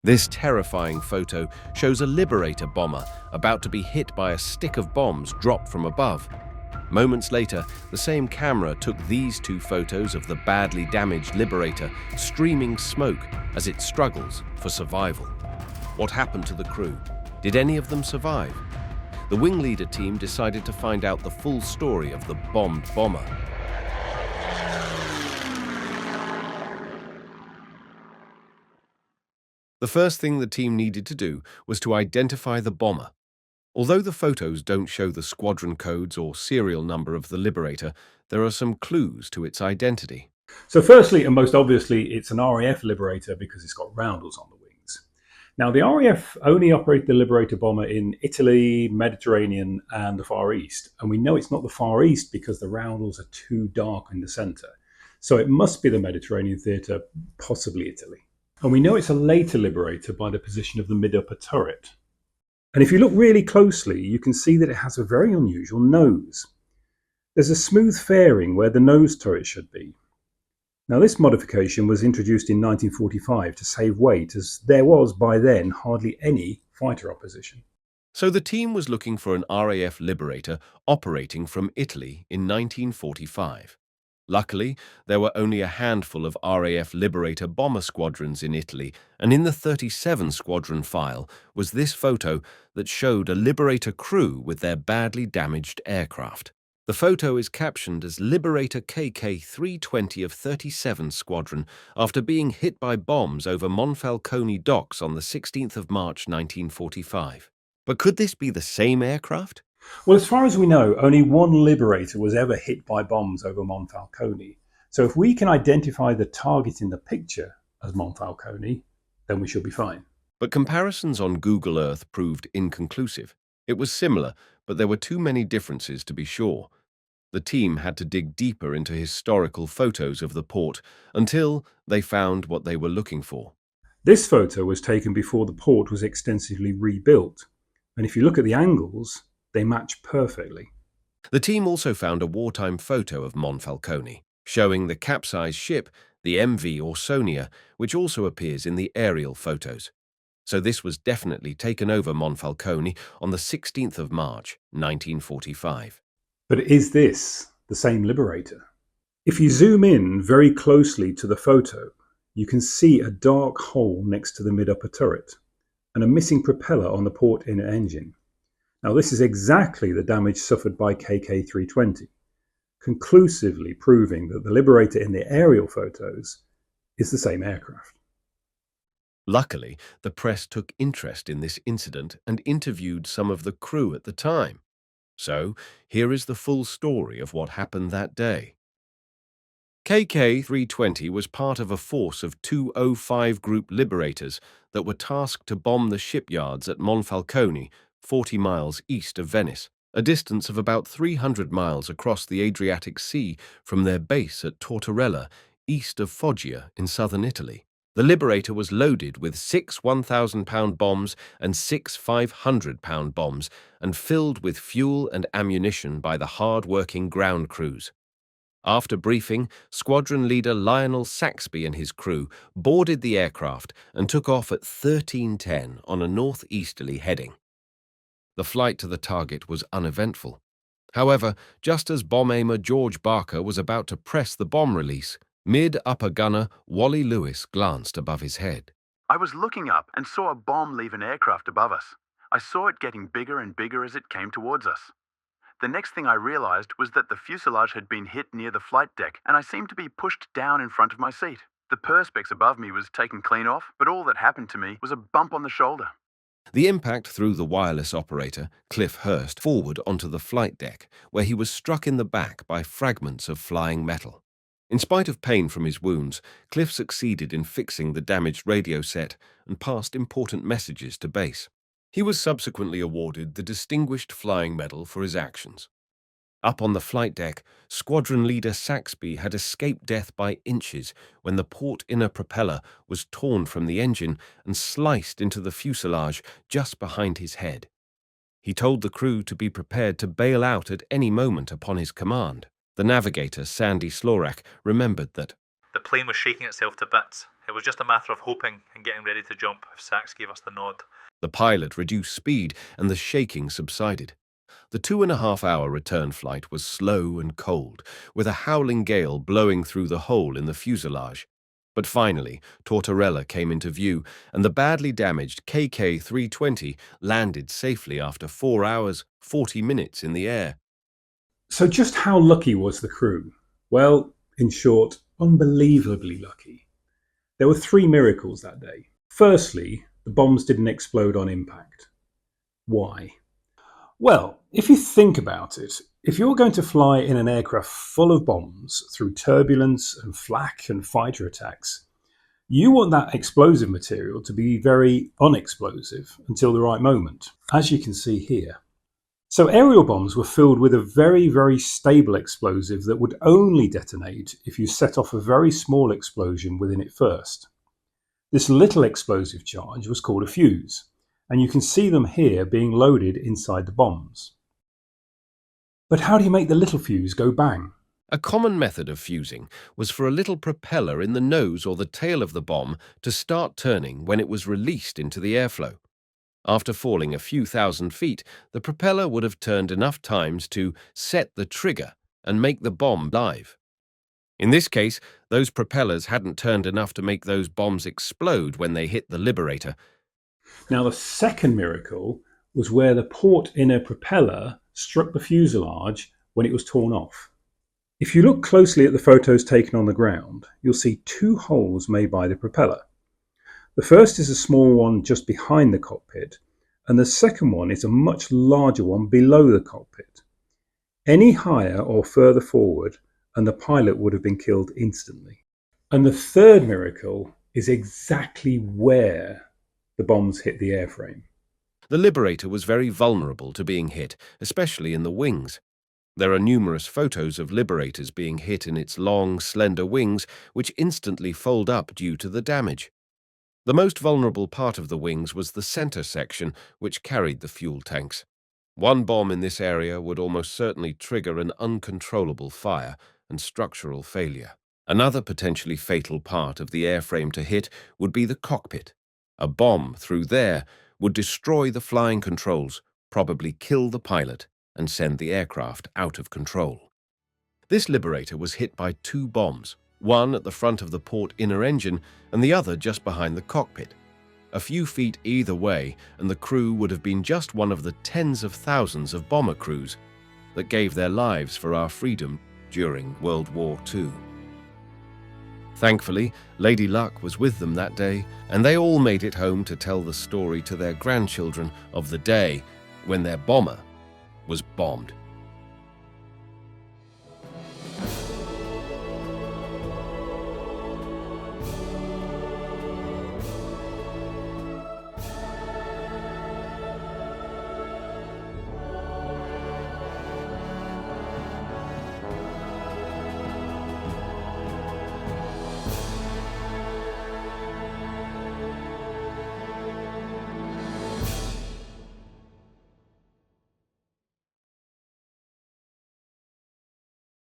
This terrifying photo shows a Liberator bomber about to be hit by a stick of bombs dropped from above. Moments later, the same camera took these two photos of the badly damaged Liberator streaming smoke as it struggles for survival. What happened to the crew? Did any of them survive? The Wingleader team decided to find out the full story of the bombed bomber. The first thing the team needed to do was to identify the bomber. Although the photos don't show the squadron codes or serial number of the Liberator, there are some clues to its identity. So firstly, and most obviously, it's an RAF Liberator because it's got roundels on the wings. Now, the RAF only operated the Liberator bomber in Italy, Mediterranean, and the Far East. And we know it's not the Far East because the roundels are too dark in the centre. So it must be the Mediterranean theatre, possibly Italy. And we know it's a later Liberator by the position of the mid-upper turret. And if you look really closely, you can see that it has a very unusual nose. There's a smooth fairing where the nose turret should be. Now, this modification was introduced in 1945 to save weight, as there was by then hardly any fighter opposition. So the team was looking for an RAF Liberator operating from Italy in 1945. Luckily, there were only a handful of RAF Liberator bomber squadrons in Italy, and in the 37 squadron file was this photo that showed a Liberator crew with their badly damaged aircraft. The photo is captioned as Liberator KK-320 of 37 Squadron after being hit by bombs over Monfalcone docks on the 16th of March 1945. But could this be the same aircraft? Well, as far as we know, only one Liberator was ever hit by bombs over Monfalcone. So if we can identify the target in the picture as Monfalcone, then we should be fine. But comparisons on Google Earth proved inconclusive. It was similar, but there were too many differences to be sure. The team had to dig deeper into historical photos of the port until they found what they were looking for. This photo was taken before the port was extensively rebuilt. And if you look at the angles, they match perfectly. The team also found a wartime photo of Monfalcone, showing the capsized ship, the MV Orsonia, which also appears in the aerial photos. So this was definitely taken over Monfalcone on the 16th of March, 1945. But is this the same Liberator? If you zoom in very closely to the photo, you can see a dark hole next to the mid-upper turret and a missing propeller on the port inner engine. Now, this is exactly the damage suffered by KK-320, conclusively proving that the Liberator in the aerial photos is the same aircraft. Luckily, the press took interest in this incident and interviewed some of the crew at the time. So, here is the full story of what happened that day. KK-320 was part of a force of 205 Group Liberators that were tasked to bomb the shipyards at Monfalcone, 40 miles east of Venice, a distance of about 300 miles across the Adriatic Sea from their base at Tortorella, east of Foggia in southern Italy. The Liberator was loaded with 6 1,000-pound bombs and 6 500-pound bombs and filled with fuel and ammunition by the hard-working ground crews. After briefing, squadron leader Lionel Saxby and his crew boarded the aircraft and took off at 13:10 on a northeasterly heading. The flight to the target was uneventful. However, just as bomb aimer George Barker was about to press the bomb release, mid-upper gunner Wally Lewis glanced above his head. I was looking up and saw a bomb leave an aircraft above us. I saw it getting bigger and bigger as it came towards us. The next thing I realized was that the fuselage had been hit near the flight deck, and I seemed to be pushed down in front of my seat. The perspex above me was taken clean off, but all that happened to me was a bump on the shoulder. The impact threw the wireless operator, Cliff Hurst, forward onto the flight deck, where he was struck in the back by fragments of flying metal. In spite of pain from his wounds, Cliff succeeded in fixing the damaged radio set and passed important messages to base. He was subsequently awarded the Distinguished Flying Medal for his actions. Up on the flight deck, squadron leader Saxby had escaped death by inches when the port inner propeller was torn from the engine and sliced into the fuselage just behind his head. He told the crew to be prepared to bail out at any moment upon his command. The navigator, Sandy Slorak, remembered that, The plane was shaking itself to bits. It was just a matter of hoping and getting ready to jump if Sachs gave us the nod. The pilot reduced speed and the shaking subsided. The 2.5-hour return flight was slow and cold, with a howling gale blowing through the hole in the fuselage. But finally, Tortorella came into view, and the badly damaged KK-320 landed safely after 4 hours, 40 minutes in the air. So just how lucky was the crew? Well, in short, unbelievably lucky. There were 3 miracles that day. Firstly, the bombs didn't explode on impact. Why? Well, if you think about it, if you're going to fly in an aircraft full of bombs through turbulence and flak and fighter attacks, you want that explosive material to be very unexplosive until the right moment, as you can see here. So aerial bombs were filled with a very, very stable explosive that would only detonate if you set off a very small explosion within it first. This little explosive charge was called a fuse, and you can see them here being loaded inside the bombs. But how do you make the little fuse go bang? A common method of fusing was for a little propeller in the nose or the tail of the bomb to start turning when it was released into the airflow. After falling a few thousand feet, the propeller would have turned enough times to set the trigger and make the bomb live. In this case, those propellers hadn't turned enough to make those bombs explode when they hit the Liberator. Now, the second miracle was where the port inner propeller struck the fuselage when it was torn off. If you look closely at the photos taken on the ground, you'll see 2 holes made by the propeller. The first is a small one just behind the cockpit, and the second one is a much larger one below the cockpit. Any higher or further forward, and the pilot would have been killed instantly. And the third miracle is exactly where the bombs hit the airframe. The Liberator was very vulnerable to being hit, especially in the wings. There are numerous photos of Liberators being hit in its long, slender wings, which instantly fold up due to the damage. The most vulnerable part of the wings was the center section, which carried the fuel tanks. One bomb in this area would almost certainly trigger an uncontrollable fire and structural failure. Another potentially fatal part of the airframe to hit would be the cockpit. A bomb through there would destroy the flying controls, probably kill the pilot, and send the aircraft out of control. This Liberator was hit by 2 bombs, one at the front of the port inner engine and the other just behind the cockpit. A few feet either way, and the crew would have been just one of the tens of thousands of bomber crews that gave their lives for our freedom during World War II. Thankfully, Lady Luck was with them that day, and they all made it home to tell the story to their grandchildren of the day when their bomber was bombed.